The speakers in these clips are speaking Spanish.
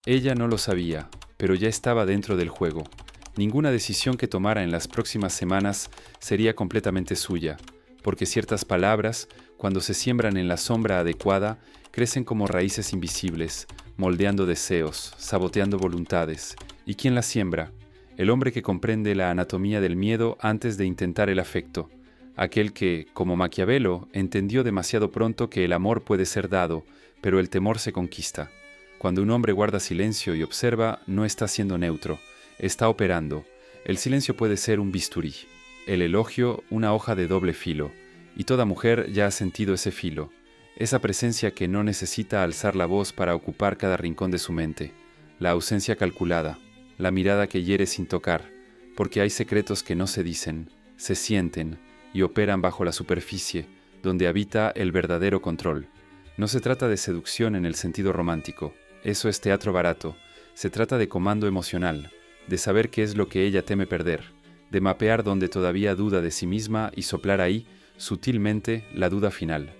Ella no lo sabía, pero ya estaba dentro del juego. Ninguna decisión que tomara en las próximas semanas sería completamente suya, porque ciertas palabras, cuando se siembran en la sombra adecuada, crecen como raíces invisibles, moldeando deseos, saboteando voluntades. ¿Y quién las siembra? El hombre que comprende la anatomía del miedo antes de intentar el afecto. Aquel que, como Maquiavelo, entendió demasiado pronto que el amor puede ser dado, pero el temor se conquista. Cuando un hombre guarda silencio y observa, no está siendo neutro, está operando. El silencio puede ser un bisturí, el elogio una hoja de doble filo, y toda mujer ya ha sentido ese filo, esa presencia que no necesita alzar la voz para ocupar cada rincón de su mente, la ausencia calculada, la mirada que hiere sin tocar, porque hay secretos que no se dicen, se sienten y operan bajo la superficie, donde habita el verdadero control. No se trata de seducción en el sentido romántico, eso es teatro barato. Se trata de comando emocional, de saber qué es lo que ella teme perder, de mapear donde todavía duda de sí misma y soplar ahí, sutilmente, la duda final.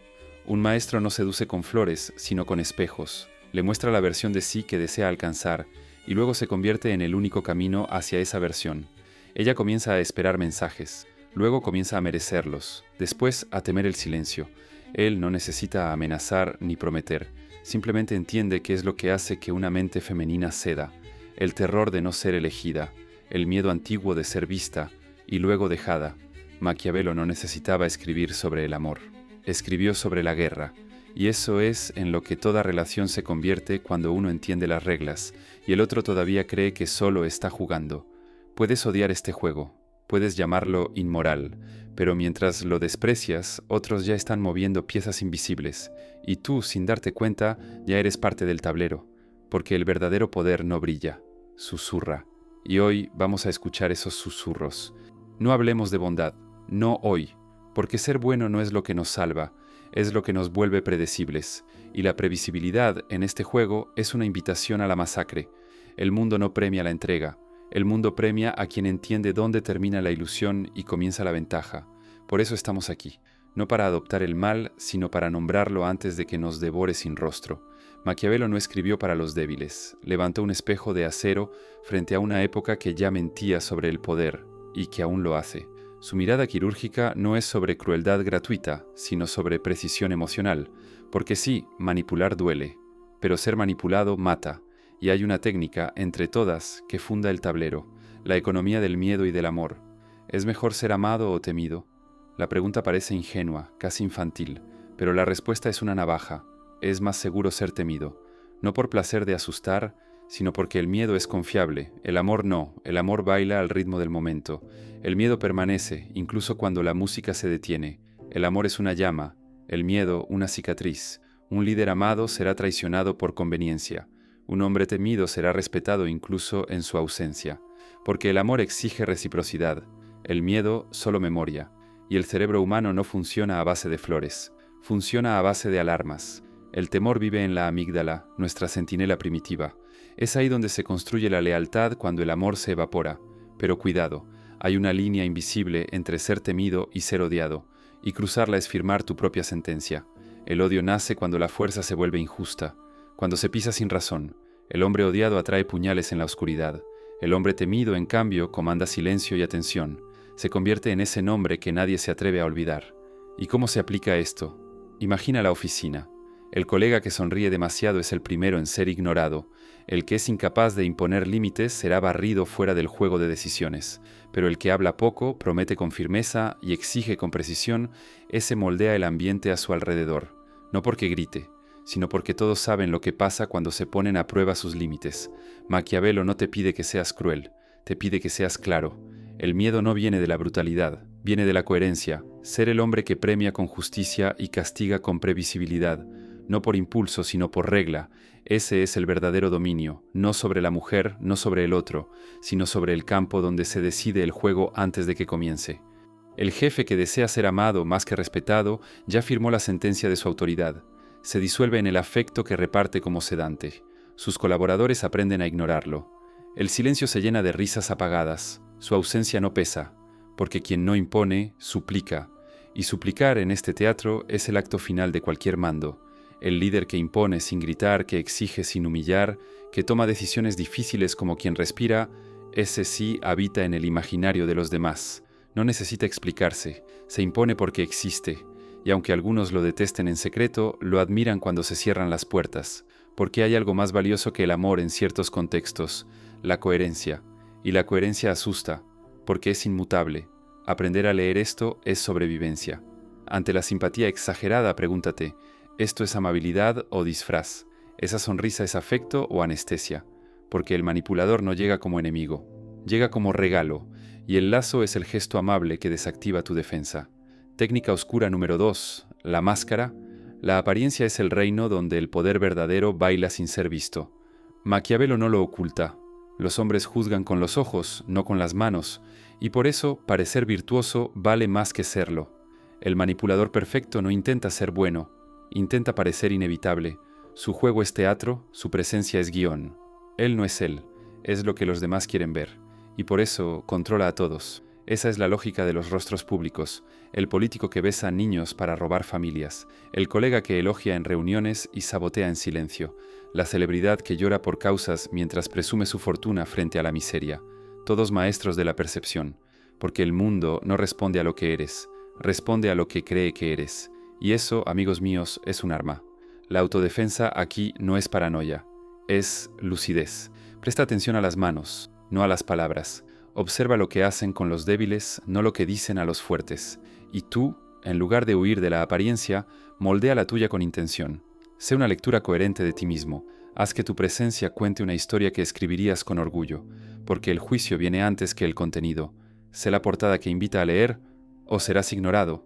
Un maestro no seduce con flores, sino con espejos. Le muestra la versión de sí que desea alcanzar, y luego se convierte en el único camino hacia esa versión. Ella comienza a esperar mensajes, luego comienza a merecerlos, después a temer el silencio. Él no necesita amenazar ni prometer, simplemente entiende qué es lo que hace que una mente femenina ceda, el terror de no ser elegida, el miedo antiguo de ser vista y luego dejada. Maquiavelo no necesitaba escribir sobre el amor, escribió sobre la guerra, y eso es en lo que toda relación se convierte cuando uno entiende las reglas y el otro todavía cree que solo está jugando. Puedes odiar este juego, puedes llamarlo inmoral, pero mientras lo desprecias, otros ya están moviendo piezas invisibles, y tú, sin darte cuenta, ya eres parte del tablero, porque el verdadero poder no brilla, susurra. Y hoy vamos a escuchar esos susurros. No hablemos de bondad, no hoy, porque ser bueno no es lo que nos salva, es lo que nos vuelve predecibles, y la previsibilidad en este juego es una invitación a la masacre. El mundo no premia la entrega, el mundo premia a quien entiende dónde termina la ilusión y comienza la ventaja. Por eso estamos aquí, no para adoptar el mal, sino para nombrarlo antes de que nos devore sin rostro. Maquiavelo no escribió para los débiles, levantó un espejo de acero frente a una época que ya mentía sobre el poder, y que aún lo hace. Su mirada quirúrgica no es sobre crueldad gratuita, sino sobre precisión emocional, porque sí, manipular duele, pero ser manipulado mata. Y hay una técnica, entre todas, que funda el tablero, la economía del miedo y del amor. ¿Es mejor ser amado o temido? La pregunta parece ingenua, casi infantil, pero la respuesta es una navaja. Es más seguro ser temido, no por placer de asustar, sino porque el miedo es confiable, el amor no, el amor baila al ritmo del momento. El miedo permanece, incluso cuando la música se detiene. El amor es una llama, el miedo una cicatriz. Un líder amado será traicionado por conveniencia. Un hombre temido será respetado incluso en su ausencia, porque el amor exige reciprocidad, el miedo solo memoria, y el cerebro humano no funciona a base de flores, funciona a base de alarmas. El temor vive en la amígdala, nuestra centinela primitiva. Es ahí donde se construye la lealtad cuando el amor se evapora. Pero cuidado, hay una línea invisible entre ser temido y ser odiado, y cruzarla es firmar tu propia sentencia. El odio nace cuando la fuerza se vuelve injusta, cuando se pisa sin razón. El hombre odiado atrae puñales en la oscuridad. El hombre temido, en cambio, comanda silencio y atención. Se convierte en ese nombre que nadie se atreve a olvidar. ¿Y cómo se aplica esto? Imagina la oficina. El colega que sonríe demasiado es el primero en ser ignorado. El que es incapaz de imponer límites será barrido fuera del juego de decisiones. Pero el que habla poco, promete con firmeza y exige con precisión, ese moldea el ambiente a su alrededor. No porque grite, sino porque todos saben lo que pasa cuando se ponen a prueba sus límites. Maquiavelo no te pide que seas cruel, te pide que seas claro. El miedo no viene de la brutalidad, viene de la coherencia, ser el hombre que premia con justicia y castiga con previsibilidad, no por impulso sino por regla. Ese es el verdadero dominio, no sobre la mujer, no sobre el otro, sino sobre el campo donde se decide el juego antes de que comience. El jefe que desea ser amado más que respetado ya firmó la sentencia de su autoridad. Se disuelve en el afecto que reparte como sedante. Sus colaboradores aprenden a ignorarlo. El silencio se llena de risas apagadas. Su ausencia no pesa, porque quien no impone, suplica. Y suplicar en este teatro es el acto final de cualquier mando. el líder que impone sin gritar, que exige sin humillar, que toma decisiones difíciles como quien respira, ese sí habita en el imaginario de los demás. No necesita explicarse, se impone porque existe, y aunque algunos lo detesten en secreto, lo admiran cuando se cierran las puertas, porque hay algo más valioso que el amor en ciertos contextos, la coherencia, y la coherencia asusta, porque es inmutable. Aprender a leer esto es sobrevivencia. Ante la simpatía exagerada, pregúntate, ¿esto es amabilidad o disfraz? ¿Esa sonrisa es afecto o anestesia? Porque el manipulador no llega como enemigo, llega como regalo, y el lazo es el gesto amable que desactiva tu defensa. Técnica oscura número 2, la máscara. La apariencia es el reino donde el poder verdadero baila sin ser visto. Maquiavelo no lo oculta. Los hombres juzgan con los ojos, no con las manos, y por eso parecer virtuoso vale más que serlo. El manipulador perfecto no intenta ser bueno, intenta parecer inevitable. Su juego es teatro, su presencia es guión. Él no es él, es lo que los demás quieren ver, y por eso controla a todos. Esa es la lógica de los rostros públicos, el político que besa a niños para robar familias, el colega que elogia en reuniones y sabotea en silencio, la celebridad que llora por causas mientras presume su fortuna frente a la miseria. Todos maestros de la percepción, porque el mundo no responde a lo que eres, responde a lo que cree que eres, y eso, amigos míos, es un arma. La autodefensa aquí no es paranoia, es lucidez. Presta atención a las manos, no a las palabras. Observa lo que hacen con los débiles, no lo que dicen a los fuertes. Y tú, en lugar de huir de la apariencia, moldea la tuya con intención. Sé una lectura coherente de ti mismo. Haz que tu presencia cuente una historia que escribirías con orgullo, porque el juicio viene antes que el contenido. Sé la portada que invita a leer, o serás ignorado.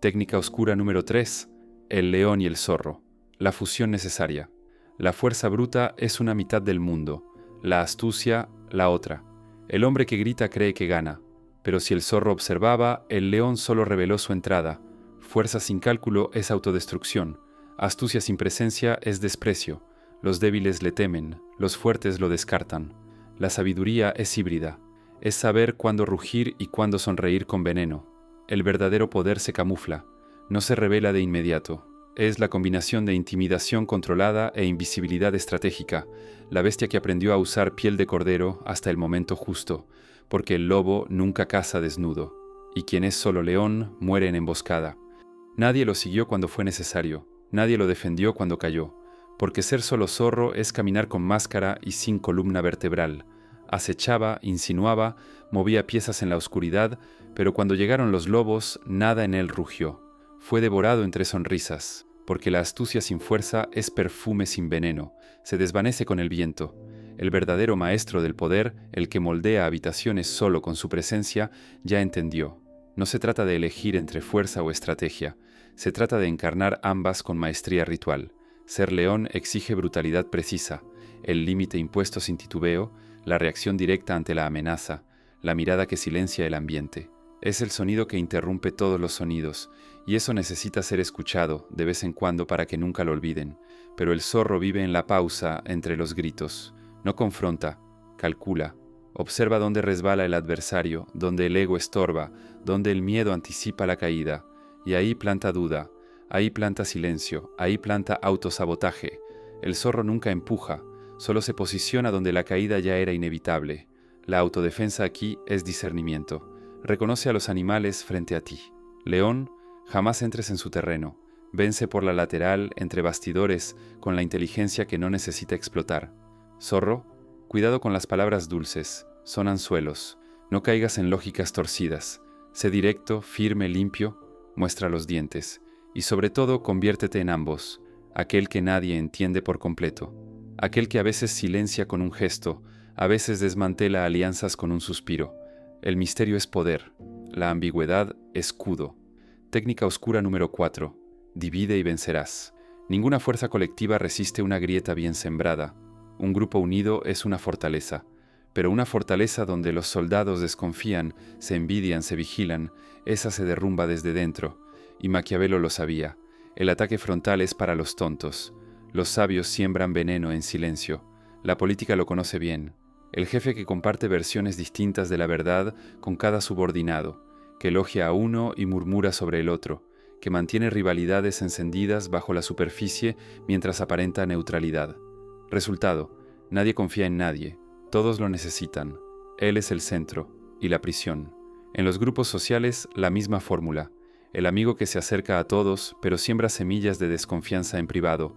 Técnica oscura número 3. El león y el zorro. La fusión necesaria. La fuerza bruta es una mitad del mundo, la astucia, la otra. El hombre que grita cree que gana, pero si el zorro observaba, el león solo reveló su entrada. Fuerza sin cálculo es autodestrucción, astucia sin presencia es desprecio. Los débiles le temen, los fuertes lo descartan. La sabiduría es híbrida, es saber cuándo rugir y cuándo sonreír con veneno. El verdadero poder se camufla, no se revela de inmediato. Es la combinación de intimidación controlada e invisibilidad estratégica, la bestia que aprendió a usar piel de cordero hasta el momento justo, porque el lobo nunca caza desnudo, y quien es solo león muere en emboscada. Nadie lo siguió cuando fue necesario, nadie lo defendió cuando cayó, porque ser solo zorro es caminar con máscara y sin columna vertebral. Acechaba, insinuaba, movía piezas en la oscuridad, pero cuando llegaron los lobos, nada en él rugió. Fue devorado entre sonrisas, porque la astucia sin fuerza es perfume sin veneno, se desvanece con el viento. El verdadero maestro del poder, el que moldea habitaciones solo con su presencia, ya entendió. No se trata de elegir entre fuerza o estrategia, se trata de encarnar ambas con maestría ritual. Ser león exige brutalidad precisa, el límite impuesto sin titubeo, la reacción directa ante la amenaza, la mirada que silencia el ambiente. Es el sonido que interrumpe todos los sonidos, y eso necesita ser escuchado de vez en cuando para que nunca lo olviden. Pero el zorro vive en la pausa entre los gritos. No confronta, calcula. Observa dónde resbala el adversario, dónde el ego estorba, dónde el miedo anticipa la caída. Y ahí planta duda, ahí planta silencio, ahí planta autosabotaje. El zorro nunca empuja, solo se posiciona donde la caída ya era inevitable. La autodefensa aquí es discernimiento. Reconoce a los animales frente a ti. León, jamás entres en su terreno. Vence por la lateral, entre bastidores, con la inteligencia que no necesita explotar. Zorro, cuidado con las palabras dulces, son anzuelos. No caigas en lógicas torcidas. Sé directo, firme, limpio, muestra los dientes. Y sobre todo, conviértete en ambos. Aquel que nadie entiende por completo. Aquel que a veces silencia con un gesto, a veces desmantela alianzas con un suspiro. El misterio es poder, la ambigüedad escudo. Técnica oscura número 4. Divide y vencerás. Ninguna fuerza colectiva resiste una grieta bien sembrada. Un grupo unido es una fortaleza, pero una fortaleza donde los soldados desconfían, se envidian, se vigilan, esa se derrumba desde dentro. Y Maquiavelo lo sabía. El ataque frontal es para los tontos. Los sabios siembran veneno en silencio. La política lo conoce bien. El jefe que comparte versiones distintas de la verdad con cada subordinado, que elogia a uno y murmura sobre el otro, que mantiene rivalidades encendidas bajo la superficie mientras aparenta neutralidad. Resultado: nadie confía en nadie, todos lo necesitan. Él es el centro y la prisión. En los grupos sociales, la misma fórmula. El amigo que se acerca a todos, pero siembra semillas de desconfianza en privado.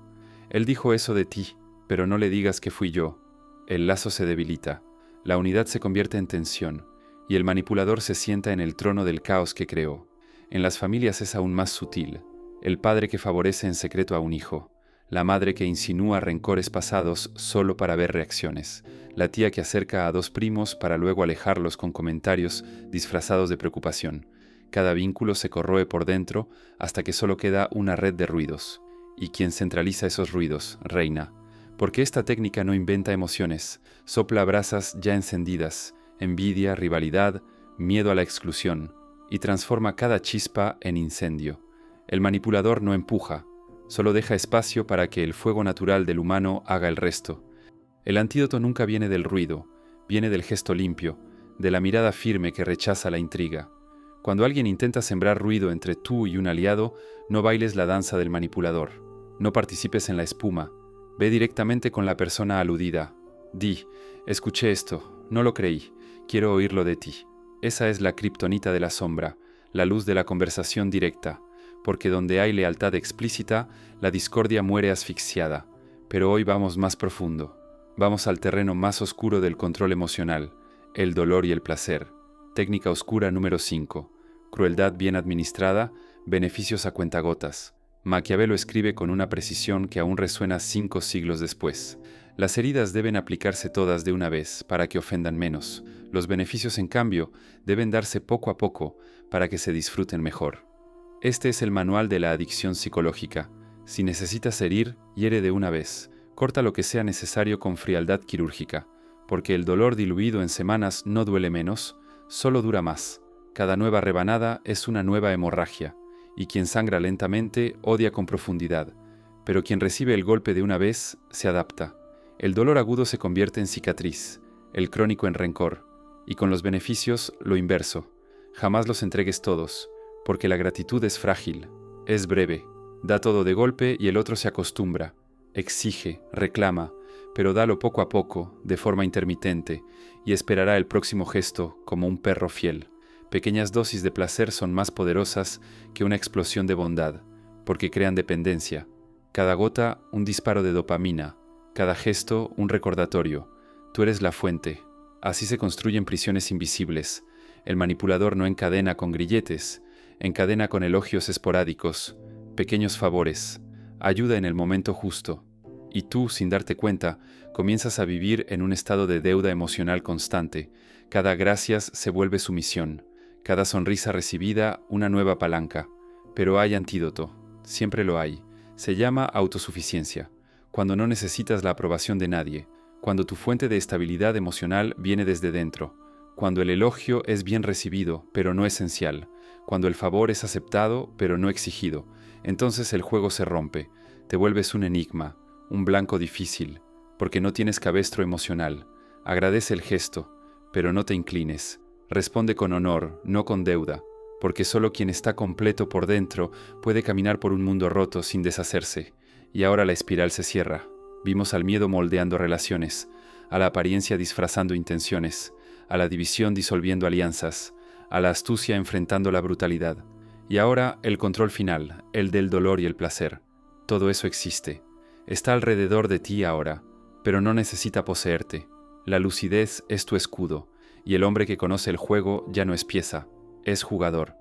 Él dijo eso de ti, pero no le digas que fui yo. El lazo se debilita, la unidad se convierte en tensión, y el manipulador se sienta en el trono del caos que creó. En las familias es aún más sutil. El padre que favorece en secreto a un hijo, la madre que insinúa rencores pasados solo para ver reacciones, la tía que acerca a dos primos para luego alejarlos con comentarios disfrazados de preocupación. Cada vínculo se corroe por dentro hasta que solo queda una red de ruidos. Y quien centraliza esos ruidos reina. Porque esta técnica no inventa emociones, sopla brasas ya encendidas, envidia, rivalidad, miedo a la exclusión, y transforma cada chispa en incendio. El manipulador no empuja, solo deja espacio para que el fuego natural del humano haga el resto. El antídoto nunca viene del ruido, viene del gesto limpio, de la mirada firme que rechaza la intriga. Cuando alguien intenta sembrar ruido entre tú y un aliado, no bailes la danza del manipulador, no participes en la espuma, ve directamente con la persona aludida. Di: escuché esto, no lo creí, quiero oírlo de ti. Esa es la kriptonita de la sombra, la luz de la conversación directa, porque donde hay lealtad explícita, la discordia muere asfixiada. Pero hoy vamos más profundo, vamos al terreno más oscuro del control emocional, el dolor y el placer. Técnica oscura número 5. Crueldad bien administrada, beneficios a cuentagotas. Maquiavelo escribe con una precisión que aún resuena 5 siglos después. Las heridas deben aplicarse todas de una vez para que ofendan menos. Los beneficios, en cambio, deben darse poco a poco para que se disfruten mejor. Este es el manual de la adicción psicológica. Si necesitas herir, hiere de una vez. Corta lo que sea necesario con frialdad quirúrgica, porque el dolor diluido en semanas no duele menos, solo dura más. Cada nueva rebanada es una nueva hemorragia. Y quien sangra lentamente odia con profundidad, pero quien recibe el golpe de una vez se adapta. El dolor agudo se convierte en cicatriz, el crónico en rencor, y con los beneficios lo inverso. Jamás los entregues todos, porque la gratitud es frágil, es breve, da todo de golpe y el otro se acostumbra, exige, reclama, pero dalo poco a poco, de forma intermitente, y esperará el próximo gesto como un perro fiel. Pequeñas dosis de placer son más poderosas que una explosión de bondad, porque crean dependencia. Cada gota, un disparo de dopamina. Cada gesto, un recordatorio. Tú eres la fuente. Así se construyen prisiones invisibles. El manipulador no encadena con grilletes, encadena con elogios esporádicos, pequeños favores, ayuda en el momento justo. Y tú, sin darte cuenta, comienzas a vivir en un estado de deuda emocional constante. Cada gracias se vuelve sumisión. Cada sonrisa recibida, una nueva palanca. Pero hay antídoto, siempre lo hay. Se llama autosuficiencia. Cuando no necesitas la aprobación de nadie. Cuando tu fuente de estabilidad emocional viene desde dentro. Cuando el elogio es bien recibido, pero no esencial. Cuando el favor es aceptado, pero no exigido. Entonces el juego se rompe. Te vuelves un enigma, un blanco difícil, porque no tienes cabestro emocional. Agradece el gesto, pero no te inclines. Responde con honor, no con deuda, porque solo quien está completo por dentro puede caminar por un mundo roto sin deshacerse. Y ahora la espiral se cierra. Vimos al miedo moldeando relaciones, a la apariencia disfrazando intenciones, a la división disolviendo alianzas, a la astucia enfrentando la brutalidad. Y ahora el control final, el del dolor y el placer. Todo eso existe. Está alrededor de ti ahora, pero no necesita poseerte. La lucidez es tu escudo. Y el hombre que conoce el juego ya no es pieza, es jugador.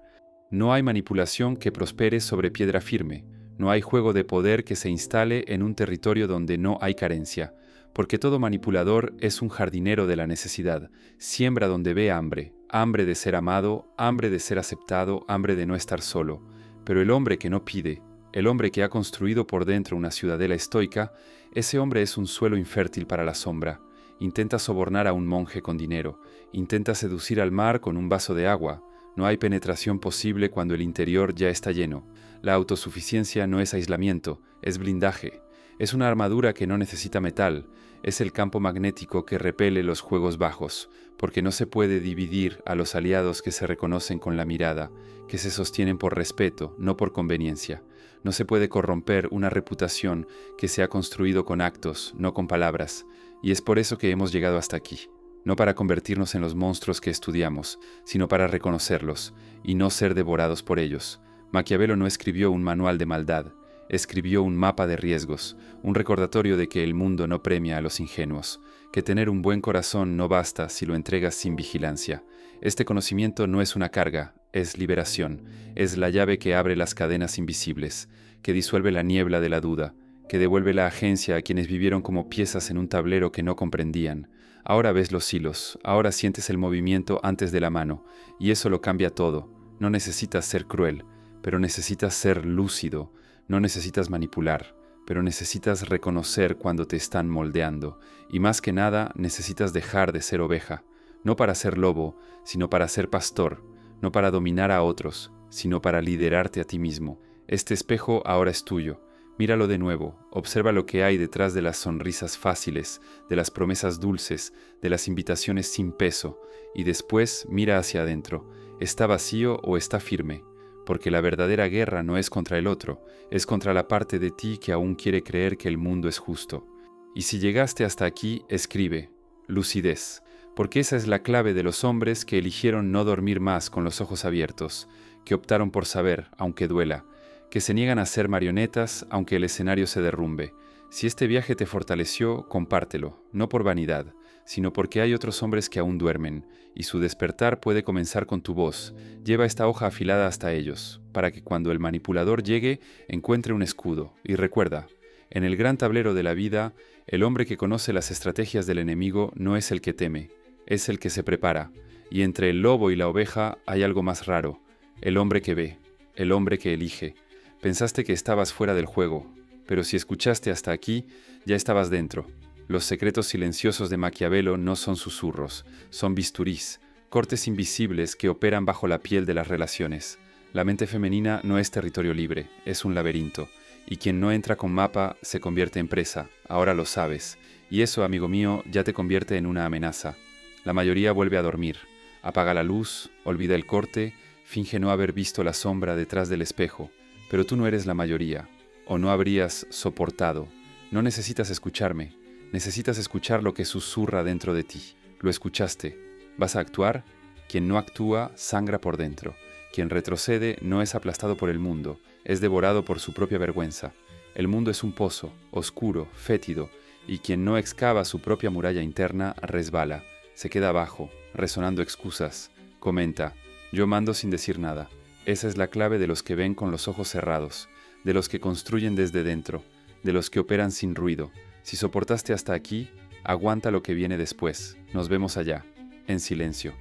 No hay manipulación que prospere sobre piedra firme, no hay juego de poder que se instale en un territorio donde no hay carencia, porque todo manipulador es un jardinero de la necesidad, siembra donde ve hambre, hambre de ser amado, hambre de ser aceptado, hambre de no estar solo. Pero el hombre que no pide, el hombre que ha construido por dentro una ciudadela estoica, ese hombre es un suelo infértil para la sombra. Intenta sobornar a un monje con dinero, intenta seducir al mar con un vaso de agua. No hay penetración posible cuando el interior ya está lleno. La autosuficiencia no es aislamiento, es blindaje. Es una armadura que no necesita metal, Es el campo magnético que repele los juegos bajos, porque no se puede dividir a los aliados que se reconocen con la mirada, que se sostienen por respeto, no por conveniencia. No se puede corromper una reputación que se ha construido con actos, no con palabras, y es por eso que hemos llegado hasta aquí. No para convertirnos en los monstruos que estudiamos, sino para reconocerlos y no ser devorados por ellos. Maquiavelo no escribió un manual de maldad, escribió un mapa de riesgos, un recordatorio de que el mundo no premia a los ingenuos, que tener un buen corazón no basta si lo entregas sin vigilancia. Este conocimiento no es una carga, es liberación, es la llave que abre las cadenas invisibles, que disuelve la niebla de la duda, que devuelve la agencia a quienes vivieron como piezas en un tablero que no comprendían. Ahora ves los hilos, ahora sientes el movimiento antes de la mano, y eso lo cambia todo. No necesitas ser cruel, pero necesitas ser lúcido. No necesitas manipular, pero necesitas reconocer cuando te están moldeando, y más que nada necesitas dejar de ser oveja, no para ser lobo, sino para ser pastor, no para dominar a otros, sino para liderarte a ti mismo. Este espejo ahora es tuyo. Míralo de nuevo, observa lo que hay detrás de las sonrisas fáciles, de las promesas dulces, de las invitaciones sin peso, y después mira hacia adentro. ¿Está vacío o está firme? Porque la verdadera guerra no es contra el otro, es contra la parte de ti que aún quiere creer que el mundo es justo. Y si llegaste hasta aquí, escribe, lucidez, porque esa es la clave de los hombres que eligieron no dormir más con los ojos abiertos, que optaron por saber, aunque duela, que se niegan a ser marionetas aunque el escenario se derrumbe. Si este viaje te fortaleció, compártelo, no por vanidad, sino porque hay otros hombres que aún duermen, y su despertar puede comenzar con tu voz. Lleva esta hoja afilada hasta ellos, para que cuando el manipulador llegue, encuentre un escudo. Y recuerda, en el gran tablero de la vida, el hombre que conoce las estrategias del enemigo no es el que teme, es el que se prepara. Y entre el lobo y la oveja hay algo más raro, el hombre que ve, el hombre que elige. Pensaste que estabas fuera del juego, pero si escuchaste hasta aquí, ya estabas dentro. Los secretos silenciosos de Maquiavelo no son susurros, son bisturís, cortes invisibles que operan bajo la piel de las relaciones. La mente femenina no es territorio libre, es un laberinto, y quien no entra con mapa se convierte en presa, ahora lo sabes, y eso, amigo mío, ya te convierte en una amenaza. La mayoría vuelve a dormir, apaga la luz, olvida el corte, finge no haber visto la sombra detrás del espejo, pero tú no eres la mayoría, o no habrías soportado. No necesitas escucharme, necesitas escuchar lo que susurra dentro de ti. Lo escuchaste. ¿Vas a actuar? Quien no actúa, sangra por dentro. Quien retrocede no es aplastado por el mundo, es devorado por su propia vergüenza. El mundo es un pozo, oscuro, fétido, y quien no excava su propia muralla interna resbala, se queda abajo, resonando excusas. Comenta, yo mando sin decir nada. Esa es la clave de los que ven con los ojos cerrados, de los que construyen desde dentro, de los que operan sin ruido. Si soportaste hasta aquí, aguanta lo que viene después. Nos vemos allá, en silencio.